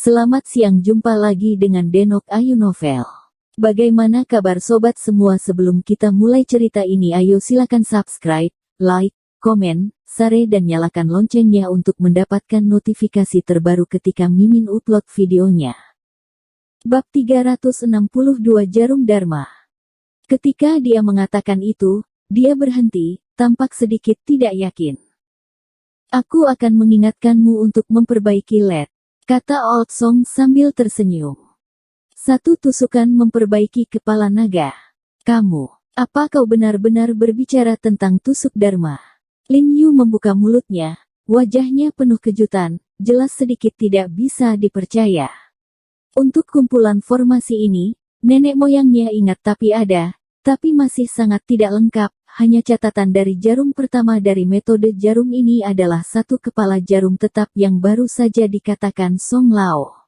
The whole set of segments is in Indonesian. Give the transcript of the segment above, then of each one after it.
Selamat siang, jumpa lagi dengan Denok Ayu Novel. Bagaimana kabar sobat semua? Sebelum kita mulai cerita ini, ayo silakan subscribe, like, komen, share dan nyalakan loncengnya untuk mendapatkan notifikasi terbaru ketika Mimin upload videonya. Bab 362 Jarum Dharma. Ketika dia mengatakan itu, dia berhenti, tampak sedikit tidak yakin. Aku akan mengingatkanmu untuk memperbaiki LED, kata Old Song sambil tersenyum. Satu tusukan memperbaiki kepala naga. Kamu, apa kau benar-benar berbicara tentang tusuk Dharma? Lin Yu membuka mulutnya, wajahnya penuh kejutan, jelas sedikit tidak bisa dipercaya. Untuk kumpulan formasi ini, nenek moyangnya ingat tapi masih sangat tidak lengkap. Hanya catatan dari jarum pertama dari metode jarum ini adalah satu kepala jarum tetap yang baru saja dikatakan Song Lao.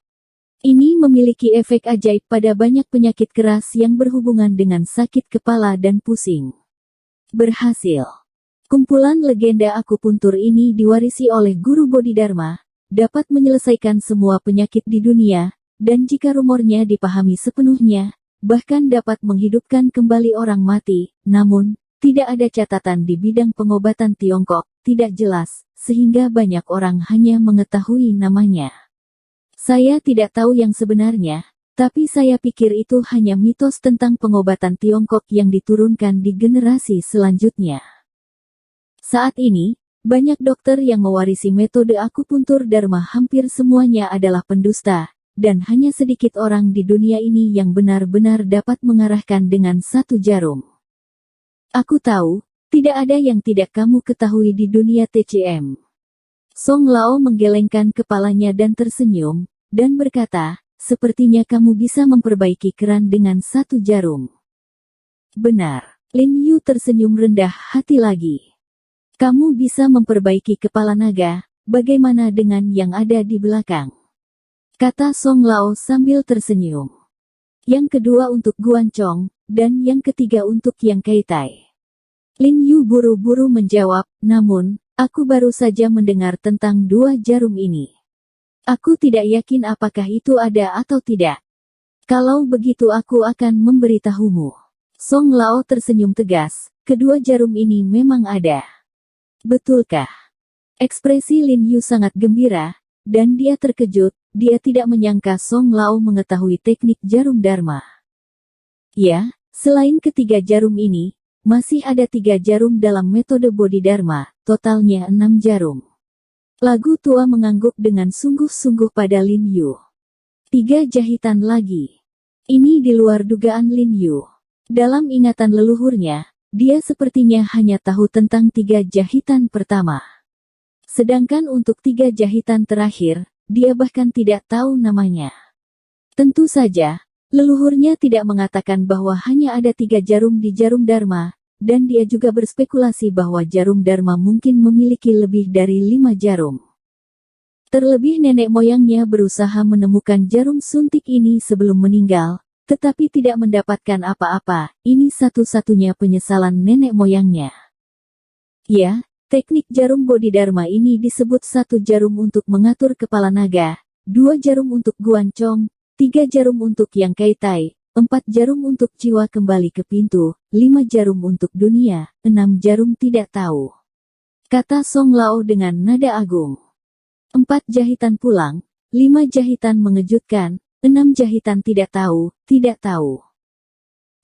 Ini memiliki efek ajaib pada banyak penyakit keras yang berhubungan dengan sakit kepala dan pusing. Berhasil. Kumpulan legenda akupuntur ini diwarisi oleh guru Bodhidharma, dapat menyelesaikan semua penyakit di dunia, dan jika rumornya dipahami sepenuhnya, bahkan dapat menghidupkan kembali orang mati. Namun, tidak ada catatan di bidang pengobatan Tiongkok, tidak jelas, sehingga banyak orang hanya mengetahui namanya. Saya tidak tahu yang sebenarnya, tapi saya pikir itu hanya mitos tentang pengobatan Tiongkok yang diturunkan di generasi selanjutnya. Saat ini, banyak dokter yang mewarisi metode akupuntur Dharma hampir semuanya adalah pendusta, dan hanya sedikit orang di dunia ini yang benar-benar dapat mengarahkan dengan satu jarum. Aku tahu, tidak ada yang tidak kamu ketahui di dunia TCM. Song Lao menggelengkan kepalanya dan tersenyum, dan berkata, sepertinya kamu bisa memperbaiki keran dengan satu jarum. Benar. Lin Yu tersenyum rendah hati lagi. Kamu bisa memperbaiki kepala naga, bagaimana dengan yang ada di belakang? Kata Song Lao sambil tersenyum. Yang kedua untuk Guan Chong, dan yang ketiga untuk Yang Kaitai. Lin Yu buru-buru menjawab, namun, aku baru saja mendengar tentang dua jarum ini. Aku tidak yakin apakah itu ada atau tidak. Kalau begitu aku akan memberitahumu. Song Lao tersenyum tegas, kedua jarum ini memang ada. Betulkah? Ekspresi Lin Yu sangat gembira, dan dia terkejut, dia tidak menyangka Song Lao mengetahui teknik jarum Dharma. Ya, selain ketiga jarum ini, masih ada 3 jarum dalam metode Bodhidharma, totalnya 6 jarum. Lagu tua mengangguk dengan sungguh-sungguh pada Lin Yu. 3 jahitan lagi. Ini di luar dugaan Lin Yu. Dalam ingatan leluhurnya, dia sepertinya hanya tahu tentang 3 jahitan pertama. Sedangkan untuk 3 jahitan terakhir, dia bahkan tidak tahu namanya. Tentu saja, leluhurnya tidak mengatakan bahwa hanya ada 3 jarum di jarum Dharma, dan dia juga berspekulasi bahwa jarum Dharma mungkin memiliki lebih dari 5 jarum. Terlebih nenek moyangnya berusaha menemukan jarum suntik ini sebelum meninggal, tetapi tidak mendapatkan apa-apa. Ini satu-satunya penyesalan nenek moyangnya. Ya, teknik jarum Bodhidharma ini disebut 1 jarum untuk mengatur kepala naga, 2 jarum untuk Guan Chong, 3 jarum untuk Yang Kaitai, 4 jarum untuk jiwa kembali ke pintu, 5 jarum untuk dunia, 6 jarum tidak tahu. Kata Song Lao dengan nada agung. 4 jahitan pulang, 5 jahitan mengejutkan, 6 jahitan tidak tahu, tidak tahu.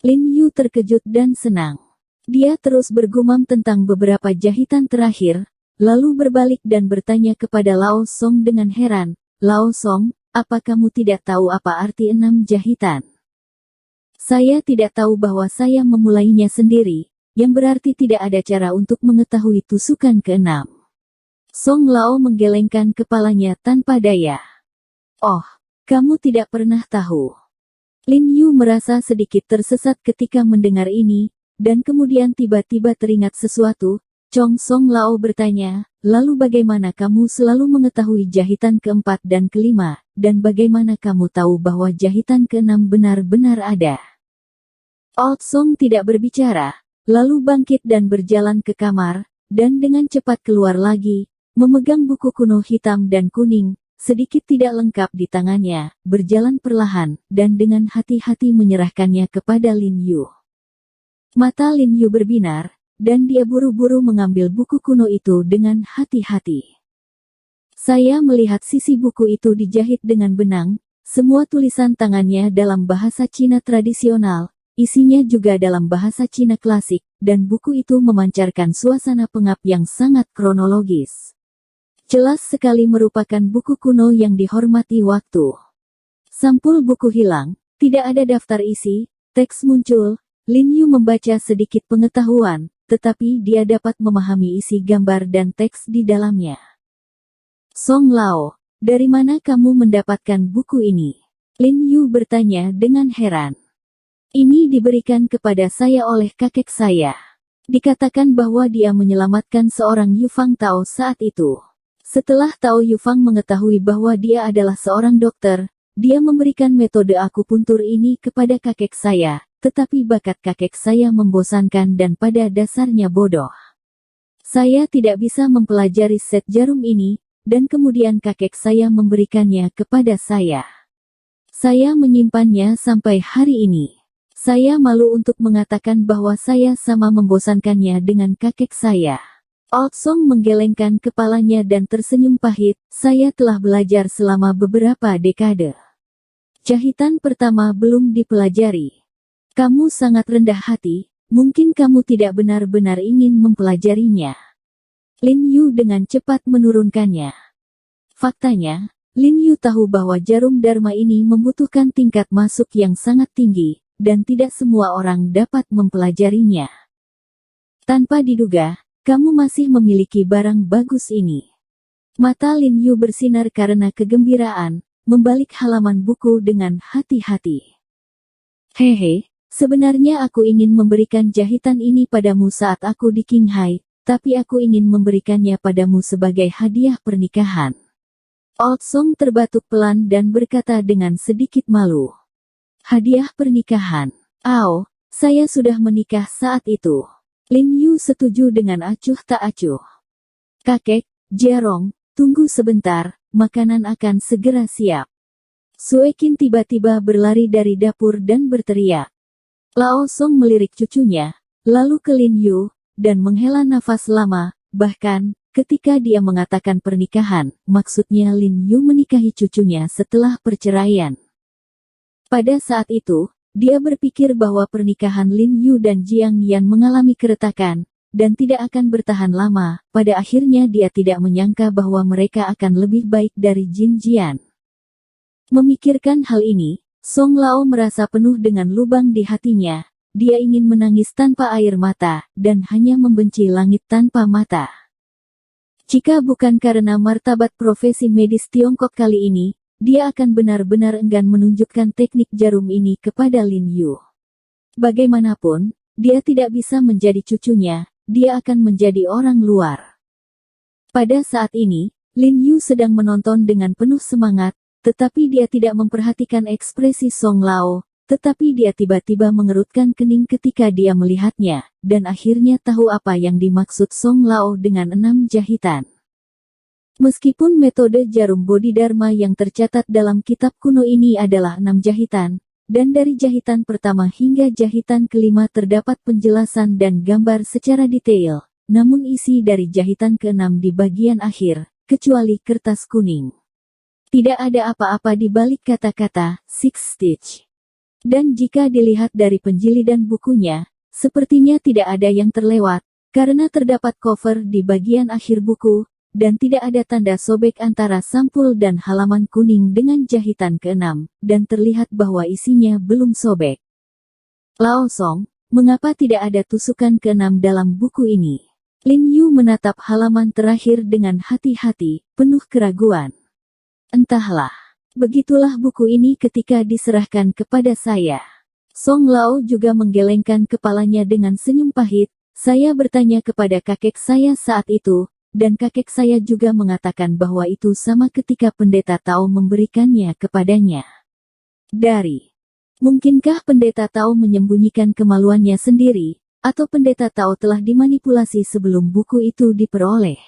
Lin Yu terkejut dan senang. Dia terus bergumam tentang beberapa jahitan terakhir, lalu berbalik dan bertanya kepada Lao Song dengan heran, Lao Song, apa kamu tidak tahu apa arti 6 jahitan? Saya tidak tahu bahwa saya memulainya sendiri, yang berarti tidak ada cara untuk mengetahui tusukan ke-6. Song Lao menggelengkan kepalanya tanpa daya. Oh, kamu tidak pernah tahu. Lin Yu merasa sedikit tersesat ketika mendengar ini, dan kemudian tiba-tiba teringat sesuatu. Chong Song Lao bertanya, lalu bagaimana kamu selalu mengetahui jahitan ke-4 dan ke-5, dan bagaimana kamu tahu bahwa jahitan ke-6 benar-benar ada? Old Song tidak berbicara, lalu bangkit dan berjalan ke kamar, dan dengan cepat keluar lagi, memegang buku kuno hitam dan kuning, sedikit tidak lengkap di tangannya, berjalan perlahan, dan dengan hati-hati menyerahkannya kepada Lin Yu. Mata Lin Yu berbinar, dan dia buru-buru mengambil buku kuno itu dengan hati-hati. Saya melihat sisi buku itu dijahit dengan benang, semua tulisan tangannya dalam bahasa Cina tradisional, isinya juga dalam bahasa Cina klasik, dan buku itu memancarkan suasana pengap yang sangat kronologis. Jelas sekali merupakan buku kuno yang dihormati waktu. Sampul buku hilang, tidak ada daftar isi, teks muncul, Lin Yu membaca sedikit pengetahuan, tetapi dia dapat memahami isi gambar dan teks di dalamnya. Song Lao, dari mana kamu mendapatkan buku ini? Lin Yu bertanya dengan heran. Ini diberikan kepada saya oleh kakek saya. Dikatakan bahwa dia menyelamatkan seorang Yufang Tao saat itu. Setelah Tao Yufang mengetahui bahwa dia adalah seorang dokter, dia memberikan metode akupuntur ini kepada kakek saya, tetapi bakat kakek saya membosankan dan pada dasarnya bodoh. Saya tidak bisa mempelajari set jarum ini, dan kemudian kakek saya memberikannya kepada saya. Saya menyimpannya sampai hari ini. Saya malu untuk mengatakan bahwa saya sama membosankannya dengan kakek saya. Old Song menggelengkan kepalanya dan tersenyum pahit, saya telah belajar selama beberapa dekade. Jahitan pertama belum dipelajari. Kamu sangat rendah hati, mungkin kamu tidak benar-benar ingin mempelajarinya. Lin Yu dengan cepat menurunkannya. Faktanya, Lin Yu tahu bahwa jarum Dharma ini membutuhkan tingkat masuk yang sangat tinggi, dan tidak semua orang dapat mempelajarinya. Tanpa diduga, kamu masih memiliki barang bagus ini. Mata Lin Yu bersinar karena kegembiraan, membalik halaman buku dengan hati-hati. Hehe, sebenarnya aku ingin memberikan jahitan ini padamu saat aku di Qinghai, tapi aku ingin memberikannya padamu sebagai hadiah pernikahan. Old Song terbatuk pelan dan berkata dengan sedikit malu. Hadiah pernikahan. Ao, saya sudah menikah saat itu. Lin Yu setuju dengan acuh tak acuh. Kakek, Jiarong, tunggu sebentar, makanan akan segera siap. Sue Qin tiba-tiba berlari dari dapur dan berteriak. Lao Song melirik cucunya, lalu ke Lin Yu, dan menghela nafas lama, bahkan, ketika dia mengatakan pernikahan, maksudnya Lin Yu menikahi cucunya setelah perceraian. Pada saat itu, dia berpikir bahwa pernikahan Lin Yu dan Jiang Yan mengalami keretakan, dan tidak akan bertahan lama. Pada akhirnya dia tidak menyangka bahwa mereka akan lebih baik dari Jin Jian. Memikirkan hal ini, Song Lao merasa penuh dengan lubang di hatinya. Dia ingin menangis tanpa air mata, dan hanya membenci langit tanpa mata. Jika bukan karena martabat profesi medis Tiongkok kali ini, dia akan benar-benar enggan menunjukkan teknik jarum ini kepada Lin Yu. Bagaimanapun, dia tidak bisa menjadi cucunya, dia akan menjadi orang luar. Pada saat ini, Lin Yu sedang menonton dengan penuh semangat, tetapi dia tidak memperhatikan ekspresi Song Lao, tetapi dia tiba-tiba mengerutkan kening ketika dia melihatnya, dan akhirnya tahu apa yang dimaksud Song Lao dengan 6 jahitan. Meskipun metode jarum Bodhidharma yang tercatat dalam kitab kuno ini adalah 6 jahitan, dan dari jahitan pertama hingga jahitan kelima terdapat penjelasan dan gambar secara detail, namun isi dari jahitan ke-6 di bagian akhir, kecuali kertas kuning. Tidak ada apa-apa di balik kata-kata Six Stitch. Dan jika dilihat dari penjilidan bukunya, sepertinya tidak ada yang terlewat, karena terdapat cover di bagian akhir buku, dan tidak ada tanda sobek antara sampul dan halaman kuning dengan jahitan ke-6, dan terlihat bahwa isinya belum sobek. Lao Song, mengapa tidak ada tusukan ke-6 dalam buku ini? Lin Yu menatap halaman terakhir dengan hati-hati, penuh keraguan. Entahlah. Begitulah buku ini ketika diserahkan kepada saya. Song Lao juga menggelengkan kepalanya dengan senyum pahit. Saya bertanya kepada kakek saya saat itu, dan kakek saya juga mengatakan bahwa itu sama ketika pendeta Tao memberikannya kepadanya. Mungkinkah pendeta Tao menyembunyikan kemaluannya sendiri, atau pendeta Tao telah dimanipulasi sebelum buku itu diperoleh?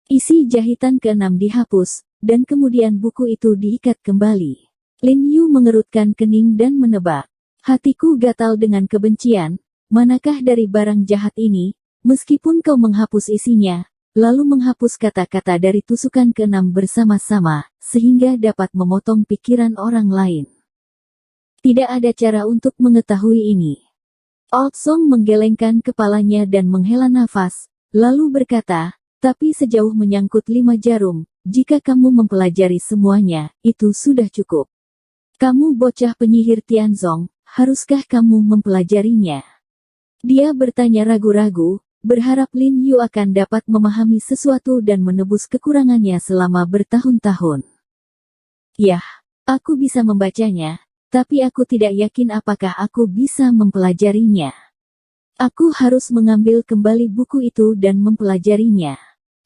Isi jahitan ke-6 dihapus, dan kemudian buku itu diikat kembali. Lin Yu mengerutkan kening dan menebak. Hatiku gatal dengan kebencian, manakah dari barang jahat ini, meskipun kau menghapus isinya, lalu menghapus kata-kata dari tusukan keenam bersama-sama, sehingga dapat memotong pikiran orang lain. Tidak ada cara untuk mengetahui ini. Old Song menggelengkan kepalanya dan menghela nafas, lalu berkata, tapi sejauh menyangkut 5 jarum, jika kamu mempelajari semuanya, itu sudah cukup. Kamu bocah penyihir Tianzong, haruskah kamu mempelajarinya? Dia bertanya ragu-ragu, berharap Lin Yu akan dapat memahami sesuatu dan menebus kekurangannya selama bertahun-tahun. Yah, aku bisa membacanya, tapi aku tidak yakin apakah aku bisa mempelajarinya. Aku harus mengambil kembali buku itu dan mempelajarinya.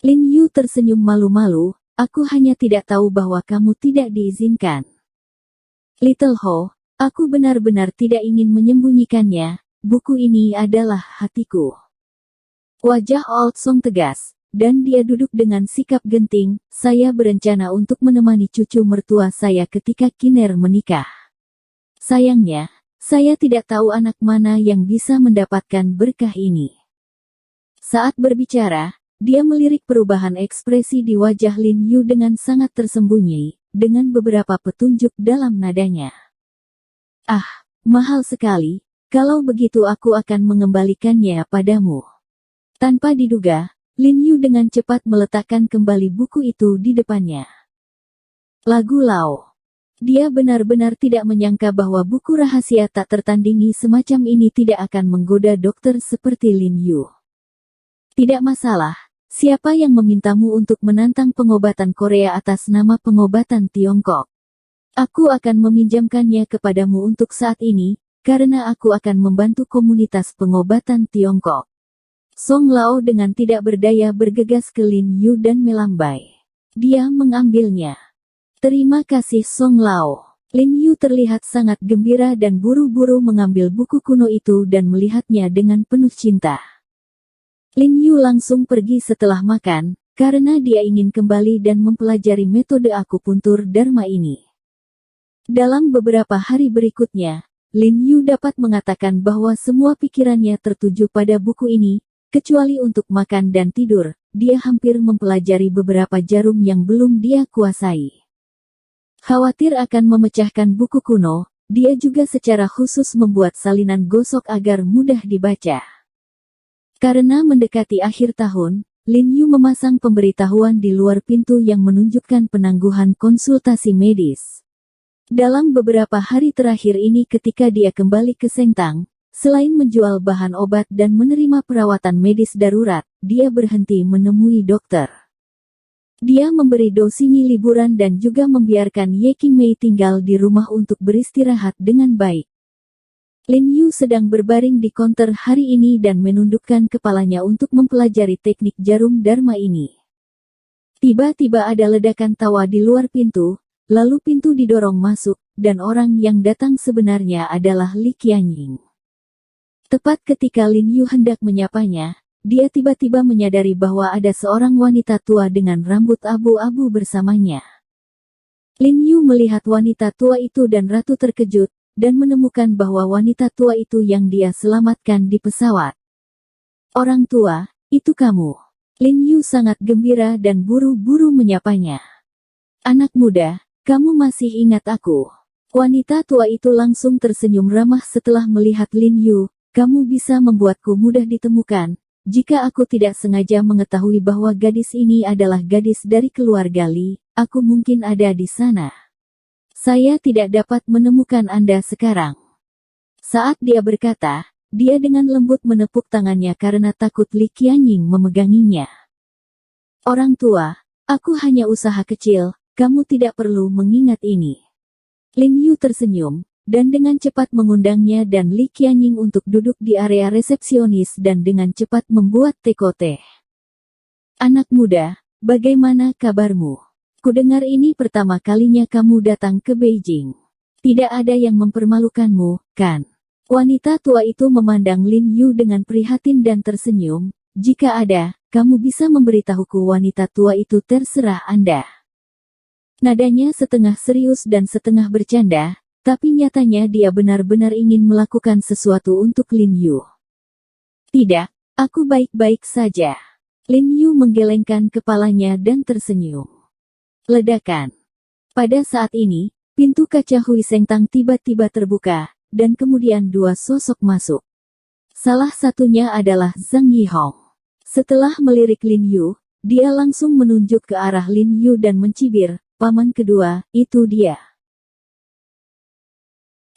Lin Yu tersenyum malu-malu, aku hanya tidak tahu bahwa kamu tidak diizinkan. Little Ho, aku benar-benar tidak ingin menyembunyikannya, buku ini adalah hatiku. Wajah Old Song tegas, dan dia duduk dengan sikap genting, saya berencana untuk menemani cucu mertua saya ketika Kiner menikah. Sayangnya, saya tidak tahu anak mana yang bisa mendapatkan berkah ini. Saat berbicara, dia melirik perubahan ekspresi di wajah Lin Yu dengan sangat tersembunyi, dengan beberapa petunjuk dalam nadanya. Ah, mahal sekali, kalau begitu aku akan mengembalikannya padamu. Tanpa diduga, Lin Yu dengan cepat meletakkan kembali buku itu di depannya. Lagu Lao. Dia benar-benar tidak menyangka bahwa buku rahasia tak tertandingi semacam ini tidak akan menggoda dokter seperti Lin Yu. Tidak masalah. Siapa yang memintamu untuk menantang pengobatan Korea atas nama pengobatan Tiongkok? Aku akan meminjamkannya kepadamu untuk saat ini, karena aku akan membantu komunitas pengobatan Tiongkok. Song Lao dengan tidak berdaya bergegas ke Lin Yu dan melambai. Dia mengambilnya. Terima kasih Song Lao. Lin Yu terlihat sangat gembira dan buru-buru mengambil buku kuno itu dan melihatnya dengan penuh cinta. Lin Yu langsung pergi setelah makan, karena dia ingin kembali dan mempelajari metode akupuntur Dharma ini. Dalam beberapa hari berikutnya, Lin Yu dapat mengatakan bahwa semua pikirannya tertuju pada buku ini, kecuali untuk makan dan tidur, dia hampir mempelajari beberapa jarum yang belum dia kuasai. Khawatir akan memecahkan buku kuno, dia juga secara khusus membuat salinan gosok agar mudah dibaca. Karena mendekati akhir tahun, Lin Yu memasang pemberitahuan di luar pintu yang menunjukkan penangguhan konsultasi medis. Dalam beberapa hari terakhir ini ketika dia kembali ke Sengtang, selain menjual bahan obat dan menerima perawatan medis darurat, dia berhenti menemui dokter. Dia memberi Dosinyi liburan dan juga membiarkan Ye Qingmei tinggal di rumah untuk beristirahat dengan baik. Lin Yu sedang berbaring di konter hari ini dan menundukkan kepalanya untuk mempelajari teknik jarum Dharma ini. Tiba-tiba ada ledakan tawa di luar pintu, lalu pintu didorong masuk, dan orang yang datang sebenarnya adalah Li Qianying. Tepat ketika Lin Yu hendak menyapanya, dia tiba-tiba menyadari bahwa ada seorang wanita tua dengan rambut abu-abu bersamanya. Lin Yu melihat wanita tua itu dan ratu terkejut, dan menemukan bahwa wanita tua itu yang dia selamatkan di pesawat. Orang tua, itu kamu. Lin Yu sangat gembira dan buru-buru menyapanya. Anak muda, kamu masih ingat aku? Wanita tua itu langsung tersenyum ramah setelah melihat Lin Yu, kamu bisa membuatku mudah ditemukan. Jika aku tidak sengaja mengetahui bahwa gadis ini adalah gadis dari keluarga Li, aku mungkin ada di sana. Saya tidak dapat menemukan Anda sekarang. Saat dia berkata, dia dengan lembut menepuk tangannya karena takut Li Qianying memeganginya. Orang tua, aku hanya usaha kecil, kamu tidak perlu mengingat ini. Lin Yu tersenyum, dan dengan cepat mengundangnya dan Li Qianying untuk duduk di area resepsionis dan dengan cepat membuat teh. Anak muda, bagaimana kabarmu? Kudengar ini pertama kalinya kamu datang ke Beijing. Tidak ada yang mempermalukanmu, kan? Wanita tua itu memandang Lin Yu dengan prihatin dan tersenyum. Jika ada, kamu bisa memberitahuku wanita tua itu terserah Anda. Nadanya setengah serius dan setengah bercanda, tapi nyatanya dia benar-benar ingin melakukan sesuatu untuk Lin Yu. Tidak, aku baik-baik saja. Lin Yu menggelengkan kepalanya dan tersenyum. Ledakan. Pada saat ini, pintu kaca Hui Sengtang tiba-tiba terbuka, dan kemudian dua sosok masuk. Salah satunya adalah Zhang Yihong. Setelah melirik Lin Yu, dia langsung menunjuk ke arah Lin Yu dan mencibir, "Paman kedua, itu dia."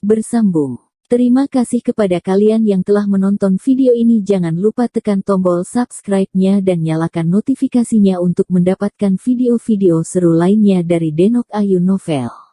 Bersambung. Terima kasih kepada kalian yang telah menonton video ini. Jangan lupa tekan tombol subscribe-nya dan nyalakan notifikasinya untuk mendapatkan video-video seru lainnya dari Denok Ayu Novel.